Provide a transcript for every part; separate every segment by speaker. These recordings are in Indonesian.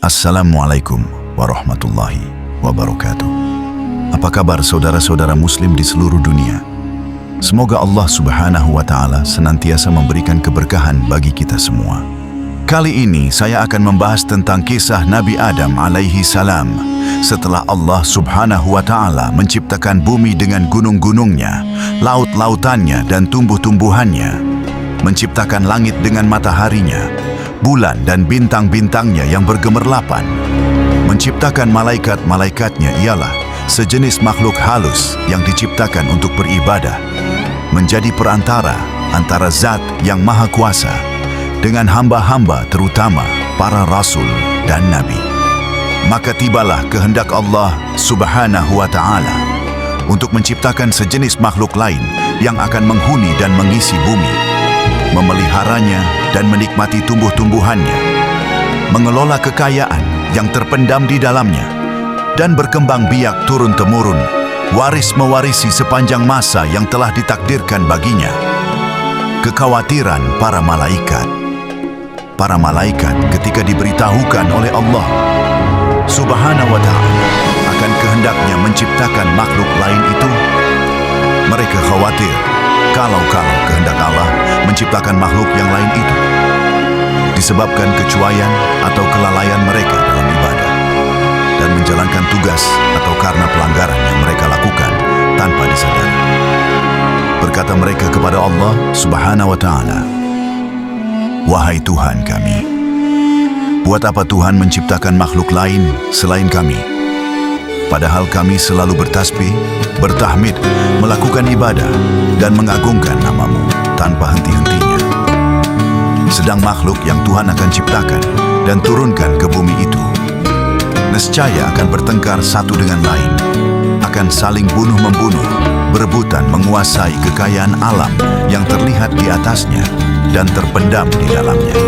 Speaker 1: Assalamualaikum warahmatullahi wabarakatuh. Apa kabar saudara-saudara muslim di seluruh dunia? Semoga Allah Subhanahu wa Ta'ala senantiasa memberikan keberkahan bagi kita semua. Kali ini saya akan membahas tentang kisah Nabi Adam alaihi salam. Setelah Allah Subhanahu wa Ta'ala menciptakan bumi dengan gunung-gunungnya, laut-lautannya dan tumbuh-tumbuhannya, menciptakan langit dengan mataharinya, bulan dan bintang-bintangnya yang bergemerlapan, menciptakan malaikat-malaikatnya ialah sejenis makhluk halus yang diciptakan untuk beribadah, menjadi perantara antara Zat yang Maha Kuasa dengan hamba-hamba terutama para rasul dan nabi. Maka tibalah kehendak Allah Subhanahu wa Ta'ala untuk menciptakan sejenis makhluk lain yang akan menghuni dan mengisi bumi, memeliharanya dan menikmati tumbuh-tumbuhannya, mengelola kekayaan yang terpendam di dalamnya, dan berkembang biak turun-temurun, waris-mewarisi sepanjang masa yang telah ditakdirkan baginya. Kekhawatiran para malaikat. Para malaikat ketika diberitahukan oleh Allah Subhanahu wa Ta'ala akan kehendaknya menciptakan makhluk lain itu, mereka khawatir kalau kehendak Allah menciptakan makhluk yang lain itu disebabkan kecuaian atau kelalaian mereka dalam ibadah dan menjalankan tugas atau karena pelanggaran yang mereka lakukan tanpa disadari. Berkata mereka kepada Allah Subhanahu wa Ta'ala, "Wahai Tuhan kami, buat apa Tuhan menciptakan makhluk lain selain kami? Padahal kami selalu bertasbih, bertahmid, melakukan ibadah dan mengagungkan nama-Mu tanpa henti-hentinya. Sedang makhluk yang Tuhan akan ciptakan dan turunkan ke bumi itu nescaya akan bertengkar satu dengan lain, akan saling bunuh-membunuh, berebutan menguasai kekayaan alam yang terlihat di atasnya dan terpendam di dalamnya,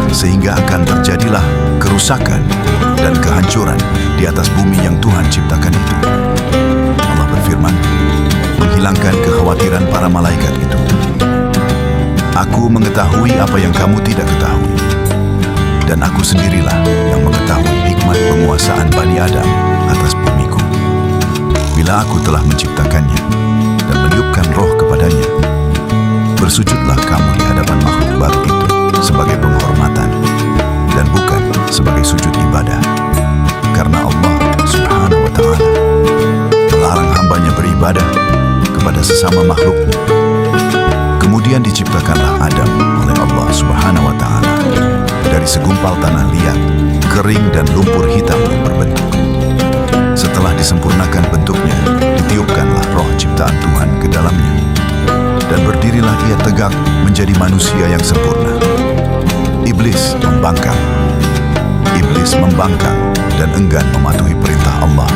Speaker 1: sehingga akan terjadilah kerusakan dan kehancuran di atas bumi yang Tuhan ciptakan itu." Allah berfirman, menghilangkan kekhawatiran para malaikat itu. "Aku mengetahui apa yang kamu tidak ketahui, dan aku sendirilah yang mengetahui hikmat penguasaan Bani Adam atas bumiku. Bila aku telah menciptakannya dan meniupkan roh kepadanya, bersujudlah kamu di hadapan makhluk baru itu sebagai penghormatan dan bukan sebagai sujud ibadah, karena Allah Subhanahu wa Ta'ala melarang hambanya beribadah kepada sesama makhluknya." Kemudian diciptakanlah Adam oleh Allah Subhanahu wa Ta'ala dari segumpal tanah liat, kering dan lumpur hitam yang berbentuk. Setelah disempurnakan bentuknya, ditiupkanlah roh ciptaan Tuhan ke dalamnya, dan berdirilah ia tegak menjadi manusia yang sempurna. Iblis membangkang. Iblis membangkang dan enggan mematuhi perintah Allah,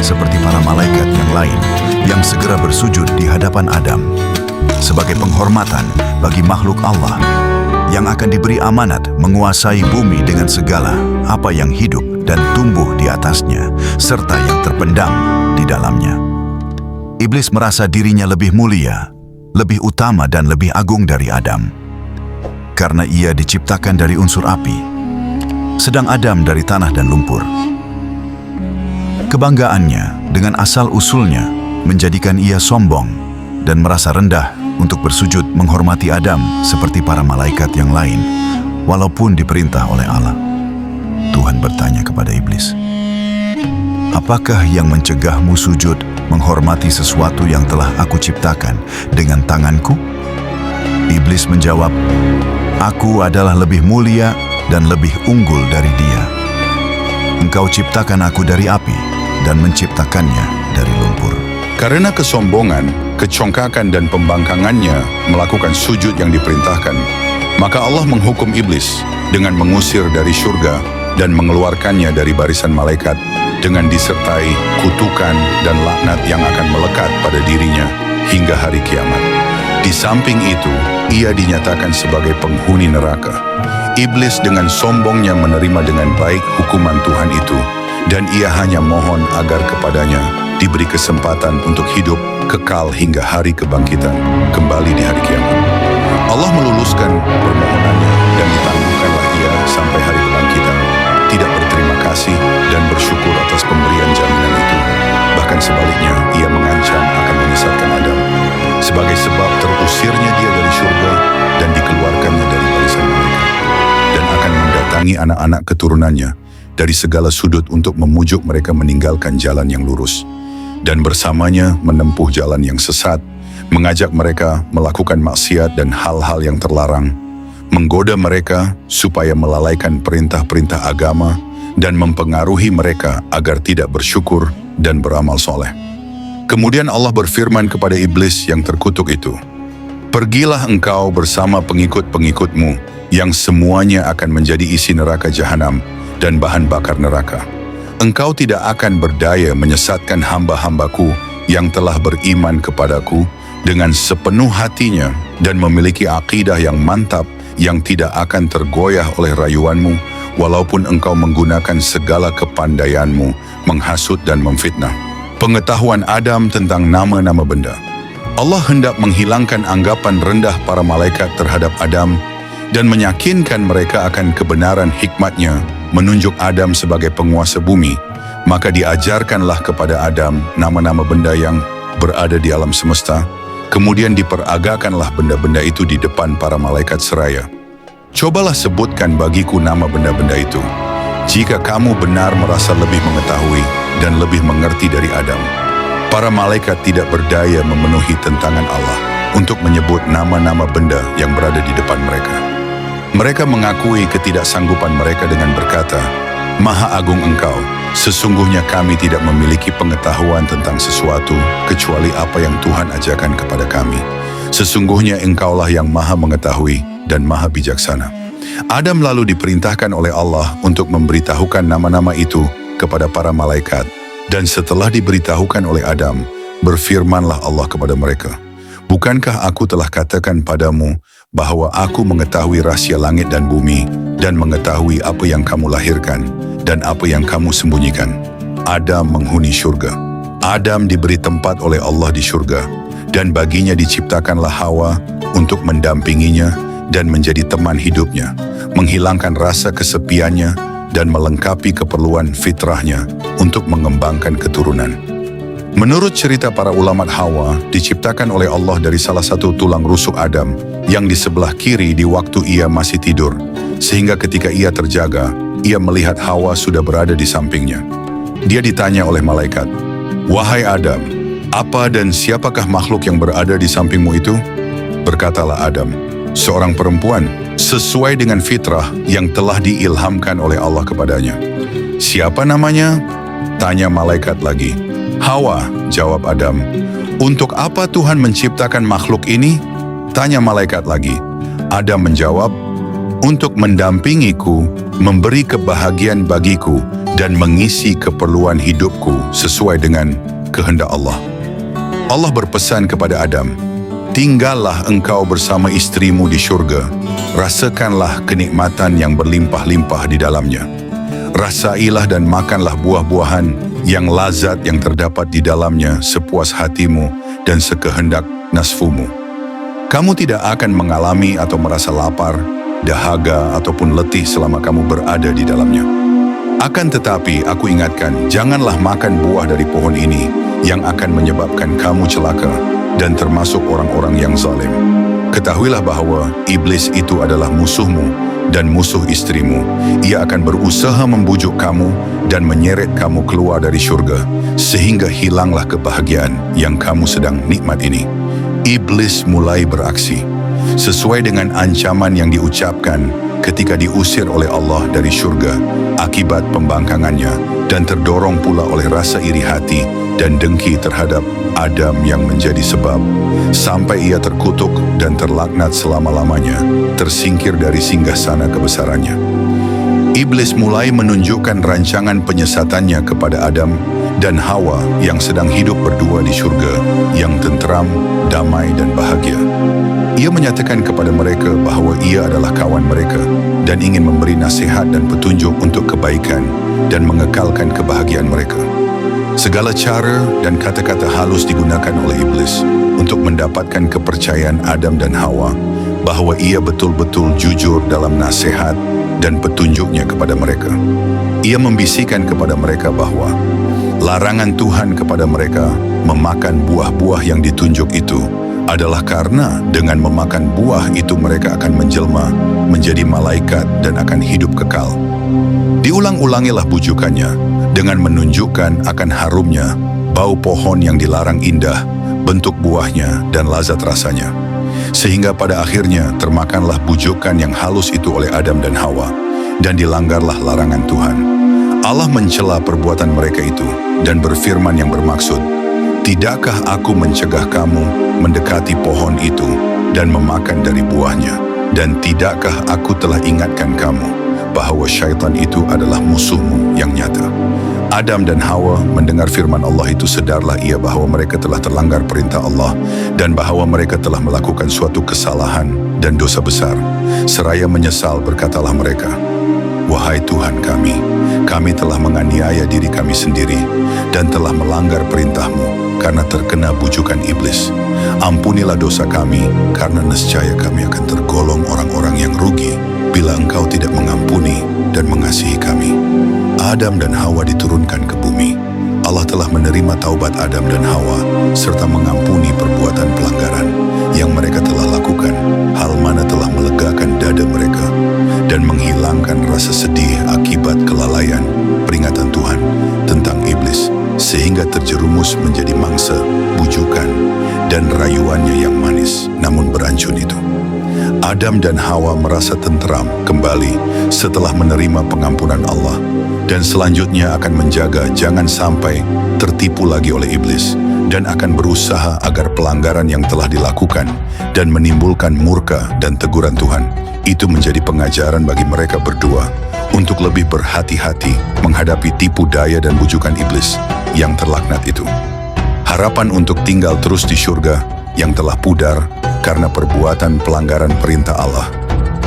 Speaker 1: seperti para malaikat yang lain yang segera bersujud di hadapan Adam sebagai penghormatan bagi makhluk Allah yang akan diberi amanat menguasai bumi dengan segala apa yang hidup dan tumbuh di atasnya, serta yang terpendam di dalamnya. Iblis merasa dirinya lebih mulia, lebih utama dan lebih agung dari Adam, karena ia diciptakan dari unsur api, sedang Adam dari tanah dan lumpur. Kebanggaannya dengan asal-usulnya menjadikan ia sombong dan merasa rendah untuk bersujud menghormati Adam seperti para malaikat yang lain, walaupun diperintah oleh Allah. Tuhan bertanya kepada iblis, "Apakah yang mencegahmu sujud menghormati sesuatu yang telah aku ciptakan dengan tanganku?" Iblis menjawab, "Aku adalah lebih mulia dan lebih unggul dari dia. Engkau ciptakan aku dari api dan menciptakannya dari lumpur."
Speaker 2: Karena kesombongan, kecongkakan dan pembangkangannya melakukan sujud yang diperintahkan, maka Allah menghukum iblis dengan mengusir dari surga dan mengeluarkannya dari barisan malaikat dengan disertai kutukan dan laknat yang akan melekat pada dirinya hingga hari kiamat. Di samping itu, ia dinyatakan sebagai penghuni neraka. Iblis dengan sombongnya menerima dengan baik hukuman Tuhan itu, dan ia hanya mohon agar kepadanya diberi kesempatan untuk hidup kekal hingga hari kebangkitan kembali di hari kiamat. Allah meluluskan permohonannya dan ditangguhkanlah ia sampai hari kebangkitan, tidak kasih dan bersyukur atas pemberian jaminan itu. Bahkan sebaliknya, ia mengancam akan menyesatkan Adam sebagai sebab terusirnya dia dari surga dan dikeluarkannya dari barisan malaikat, dan akan mendatangi anak-anak keturunannya dari segala sudut untuk memujuk mereka meninggalkan jalan yang lurus, dan bersamanya menempuh jalan yang sesat, mengajak mereka melakukan maksiat dan hal-hal yang terlarang, menggoda mereka supaya melalaikan perintah-perintah agama, dan mempengaruhi mereka agar tidak bersyukur dan beramal soleh. Kemudian Allah berfirman kepada iblis yang terkutuk itu, "Pergilah engkau bersama pengikut-pengikutmu yang semuanya akan menjadi isi neraka jahanam dan bahan bakar neraka. Engkau tidak akan berdaya menyesatkan hamba-hambaku yang telah beriman kepadaku dengan sepenuh hatinya dan memiliki akidah yang mantap yang tidak akan tergoyah oleh rayuanmu, walaupun engkau menggunakan segala kepandaianmu menghasut dan memfitnah." Pengetahuan Adam tentang nama-nama benda. Allah hendak menghilangkan anggapan rendah para malaikat terhadap Adam dan meyakinkan mereka akan kebenaran hikmatnya menunjuk Adam sebagai penguasa bumi. Maka diajarkanlah kepada Adam nama-nama benda yang berada di alam semesta, kemudian diperagakanlah benda-benda itu di depan para malaikat seraya. "Cobalah sebutkan bagiku nama benda-benda itu, jika kamu benar merasa lebih mengetahui dan lebih mengerti dari Adam." Para malaikat tidak berdaya memenuhi tentangan Allah untuk menyebut nama-nama benda yang berada di depan mereka. Mereka mengakui ketidaksanggupan mereka dengan berkata, "Maha Agung Engkau, sesungguhnya kami tidak memiliki pengetahuan tentang sesuatu kecuali apa yang Tuhan ajarkan kepada kami. Sesungguhnya Engkaulah yang Maha Mengetahui dan Maha Bijaksana." Adam lalu diperintahkan oleh Allah untuk memberitahukan nama-nama itu kepada para malaikat, dan setelah diberitahukan oleh Adam, berfirmanlah Allah kepada mereka, "Bukankah aku telah katakan padamu bahwa aku mengetahui rahasia langit dan bumi dan mengetahui apa yang kamu lahirkan dan apa yang kamu sembunyikan?" Adam menghuni surga. Adam diberi tempat oleh Allah di surga, dan baginya diciptakanlah Hawa untuk mendampinginya dan menjadi teman hidupnya, menghilangkan rasa kesepiannya dan melengkapi keperluan fitrahnya untuk mengembangkan keturunan. Menurut cerita para ulama, Hawa diciptakan oleh Allah dari salah satu tulang rusuk Adam yang di sebelah kiri di waktu ia masih tidur, sehingga ketika ia terjaga, ia melihat Hawa sudah berada di sampingnya. Dia ditanya oleh malaikat, "Wahai Adam, apa dan siapakah makhluk yang berada di sampingmu itu?" Berkatalah Adam, "Seorang perempuan, sesuai dengan fitrah yang telah diilhamkan oleh Allah kepadanya." "Siapa namanya?" tanya malaikat lagi. "Hawa," jawab Adam. "Untuk apa Tuhan menciptakan makhluk ini?" tanya malaikat lagi. Adam menjawab, "Untuk mendampingiku, memberi kebahagiaan bagiku, dan mengisi keperluan hidupku sesuai dengan kehendak Allah." Allah berpesan kepada Adam, "Tinggallah engkau bersama istrimu di surga, rasakanlah kenikmatan yang berlimpah-limpah di dalamnya. Rasailah dan makanlah buah-buahan yang lazat yang terdapat di dalamnya sepuas hatimu dan sekehendak nasfumu. Kamu tidak akan mengalami atau merasa lapar, dahaga ataupun letih selama kamu berada di dalamnya. Akan tetapi aku ingatkan, janganlah makan buah dari pohon ini yang akan menyebabkan kamu celaka dan termasuk orang-orang yang zalim. Ketahuilah bahwa iblis itu adalah musuhmu dan musuh istrimu. Ia akan berusaha membujuk kamu dan menyeret kamu keluar dari surga, sehingga hilanglah kebahagiaan yang kamu sedang nikmat ini." Iblis mulai beraksi sesuai dengan ancaman yang diucapkan ketika diusir oleh Allah dari surga akibat pembangkangannya, dan terdorong pula oleh rasa iri hati dan dengki terhadap Adam yang menjadi sebab sampai ia terkutuk dan terlaknat selama-lamanya, tersingkir dari singgasana kebesarannya. Iblis mulai menunjukkan rancangan penyesatannya kepada Adam dan Hawa yang sedang hidup berdua di surga yang tentram, damai dan bahagia. Ia menyatakan kepada mereka bahwa ia adalah kawan mereka dan ingin memberi nasihat dan petunjuk untuk kebaikan dan mengekalkan kebahagiaan mereka. Segala cara dan kata-kata halus digunakan oleh iblis untuk mendapatkan kepercayaan Adam dan Hawa bahwa ia betul-betul jujur dalam nasihat dan petunjuknya kepada mereka. Ia membisikkan kepada mereka bahwa larangan Tuhan kepada mereka memakan buah-buah yang ditunjuk itu adalah karena dengan memakan buah itu mereka akan menjelma menjadi malaikat dan akan hidup kekal. Diulang-ulangilah bujukannya dengan menunjukkan akan harumnya, bau pohon yang dilarang indah, bentuk buahnya dan lazat rasanya. Sehingga pada akhirnya termakanlah bujukan yang halus itu oleh Adam dan Hawa, dan dilanggarlah larangan Tuhan. Allah mencela perbuatan mereka itu dan berfirman yang bermaksud, "Tidakkah aku mencegah kamu mendekati pohon itu dan memakan dari buahnya? Dan tidakkah aku telah ingatkan kamu bahwa syaitan itu adalah musuhmu yang nyata?" Adam dan Hawa mendengar firman Allah itu, sedarlah ia bahwa mereka telah terlanggar perintah Allah dan bahwa mereka telah melakukan suatu kesalahan dan dosa besar. Seraya menyesal berkatalah mereka, "Wahai Tuhan kami telah menganiaya diri kami sendiri dan telah melanggar perintah-Mu karena terkena bujukan iblis. Ampunilah dosa kami, karena nescaya kami akan tergolong orang-orang yang rugi bila Engkau tidak mengampuni dan mengasihi kami." Adam dan Hawa diturunkan ke bumi. Allah telah menerima taubat Adam dan Hawa serta mengampuni perbuatan pelanggaran yang mereka telah lakukan, hal mana telah melegakan dada mereka dan menghilangkan rasa sedih akibat kelalaian peringatan Tuhan tentang iblis, sehingga terjerumus menjadi mangsa bujukan dan rayuannya yang manis namun beracun itu. Adam dan Hawa merasa tenteram kembali setelah menerima pengampunan Allah, dan selanjutnya akan menjaga jangan sampai tertipu lagi oleh iblis, dan akan berusaha agar pelanggaran yang telah dilakukan dan menimbulkan murka dan teguran Tuhan itu menjadi pengajaran bagi mereka berdua untuk lebih berhati-hati menghadapi tipu daya dan bujukan iblis yang terlaknat itu. Harapan untuk tinggal terus di surga yang telah pudar karena perbuatan pelanggaran perintah Allah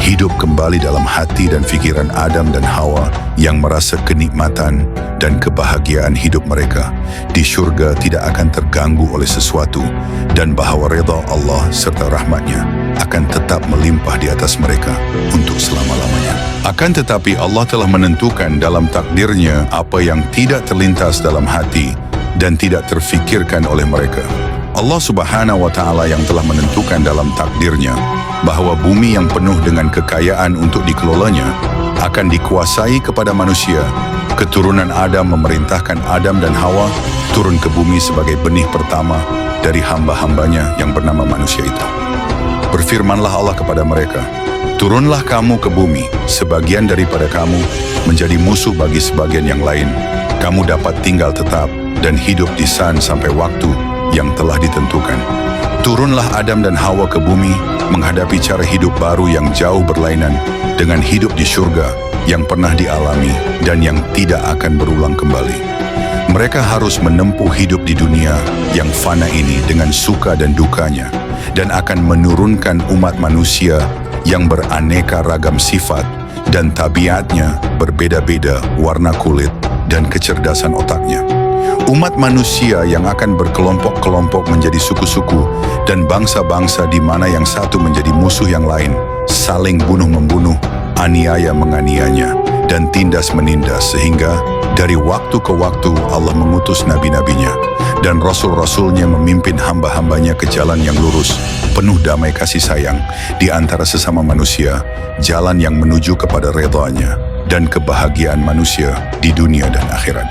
Speaker 2: hidup kembali dalam hati dan pikiran Adam dan Hawa yang merasa kenikmatan dan kebahagiaan hidup mereka di surga tidak akan terganggu oleh sesuatu, dan bahwa redha Allah serta rahmatnya akan tetap melimpah di atas mereka untuk selama-lamanya. Akan tetapi Allah telah menentukan dalam takdirnya apa yang tidak terlintas dalam hati dan tidak terfikirkan oleh mereka. Allah Subhanahu wa Ta'ala yang telah menentukan dalam takdirnya bahwa bumi yang penuh dengan kekayaan untuk dikelolanya akan dikuasai kepada manusia. Keturunan Adam memerintahkan Adam dan Hawa turun ke bumi sebagai benih pertama dari hamba-hambanya yang bernama manusia itu. Berfirmanlah Allah kepada mereka, "Turunlah kamu ke bumi, sebagian daripada kamu menjadi musuh bagi sebagian yang lain. Kamu dapat tinggal tetap dan hidup di sana sampai waktu yang telah ditentukan." Turunlah Adam dan Hawa ke bumi menghadapi cara hidup baru yang jauh berlainan dengan hidup di surga yang pernah dialami dan yang tidak akan berulang kembali. Mereka harus menempuh hidup di dunia yang fana ini dengan suka dan dukanya, dan akan menurunkan umat manusia yang beraneka ragam sifat dan tabiatnya berbeda-beda warna kulit dan kecerdasan otaknya. Umat manusia yang akan berkelompok-kelompok menjadi suku-suku dan bangsa-bangsa di mana yang satu menjadi musuh yang lain, saling bunuh-membunuh, aniaya menganiayanya, dan tindas menindas, sehingga dari waktu ke waktu Allah mengutus nabi-nabinya dan rasul-rasulnya memimpin hamba-hambanya ke jalan yang lurus, penuh damai kasih sayang di antara sesama manusia, jalan yang menuju kepada redha-Nya dan kebahagiaan manusia di dunia dan akhirat.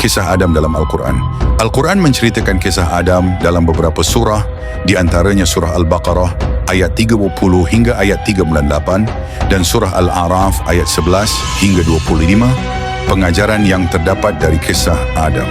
Speaker 2: Kisah Adam dalam Al-Quran. Al-Quran menceritakan kisah Adam dalam beberapa surah, di antaranya surah Al-Baqarah ayat 30 hingga ayat 38 dan surah Al-A'raf ayat 11 hingga 25. Pengajaran yang terdapat dari kisah Adam,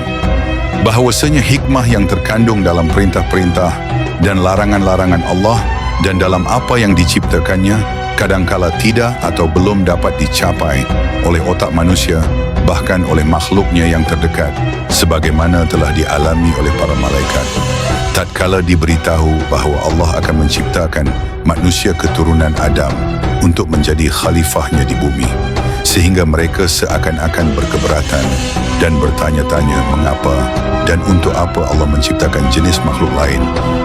Speaker 2: bahwasanya hikmah yang terkandung dalam perintah-perintah dan larangan-larangan Allah dan dalam apa yang diciptakannya kadangkala tidak atau belum dapat dicapai oleh otak manusia, bahkan oleh makhluknya yang terdekat, sebagaimana telah dialami oleh para malaikat. Tatkala diberitahu bahwa Allah akan menciptakan manusia keturunan Adam untuk menjadi khalifahnya di bumi, sehingga mereka seakan-akan berkeberatan dan bertanya-tanya mengapa dan untuk apa Allah menciptakan jenis makhluk lain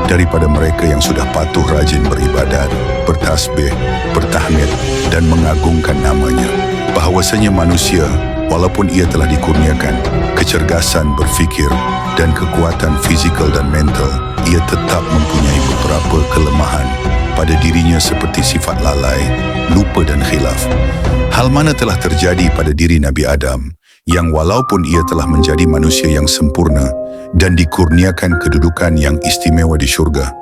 Speaker 2: daripada mereka yang sudah patuh rajin beribadat, bertasbih, bertahmid dan mengagungkan namanya. Bahawasanya manusia, walaupun ia telah dikurniakan kecergasan berfikir dan kekuatan fizikal dan mental, ia tetap mempunyai beberapa kelemahan pada dirinya seperti sifat lalai, lupa dan khilaf. Hal mana telah terjadi pada diri Nabi Adam yang walaupun ia telah menjadi manusia yang sempurna dan dikurniakan kedudukan yang istimewa di syurga,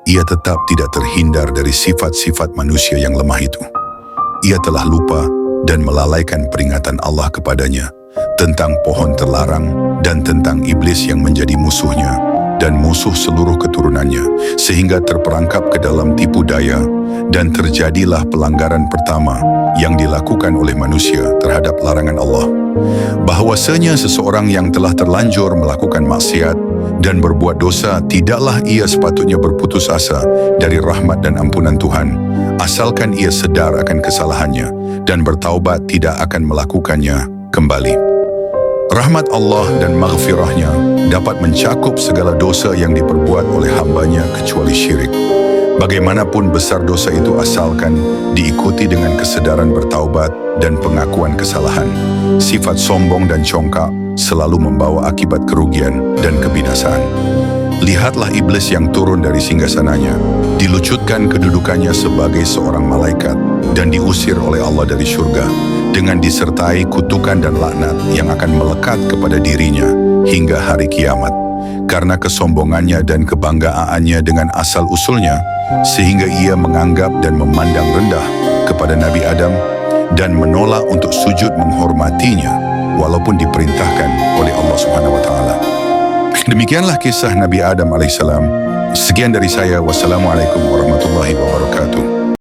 Speaker 2: ia tetap tidak terhindar dari sifat-sifat manusia yang lemah itu. Ia telah lupa dan melalaikan peringatan Allah kepadanya tentang pohon terlarang dan tentang iblis yang menjadi musuhnya dan musuh seluruh keturunannya, sehingga terperangkap ke dalam tipu daya dan terjadilah pelanggaran pertama yang dilakukan oleh manusia terhadap larangan Allah. Bahawasanya seseorang yang telah terlanjur melakukan maksiat dan berbuat dosa, tidaklah ia sepatutnya berputus asa dari rahmat dan ampunan Tuhan, asalkan ia sedar akan kesalahannya dan bertaubat tidak akan melakukannya kembali. Rahmat Allah dan maghfirahnya dapat mencakup segala dosa yang diperbuat oleh hambanya kecuali syirik. Bagaimanapun besar dosa itu asalkan diikuti dengan kesedaran bertaubat dan pengakuan kesalahan. Sifat sombong dan congkak selalu membawa akibat kerugian dan kebinasaan. Lihatlah iblis yang turun dari singgasananya, dilucutkan kedudukannya sebagai seorang malaikat dan diusir oleh Allah dari syurga dengan disertai kutukan dan laknat yang akan melekat kepada dirinya hingga hari kiamat. Karena kesombongannya dan kebanggaannya dengan asal-usulnya, sehingga ia menganggap dan memandang rendah kepada Nabi Adam dan menolak untuk sujud menghormatinya walaupun diperintahkan oleh Allah SWT. Demikianlah kisah Nabi Adam AS. Sekian dari saya. Wassalamualaikum warahmatullahi wabarakatuh.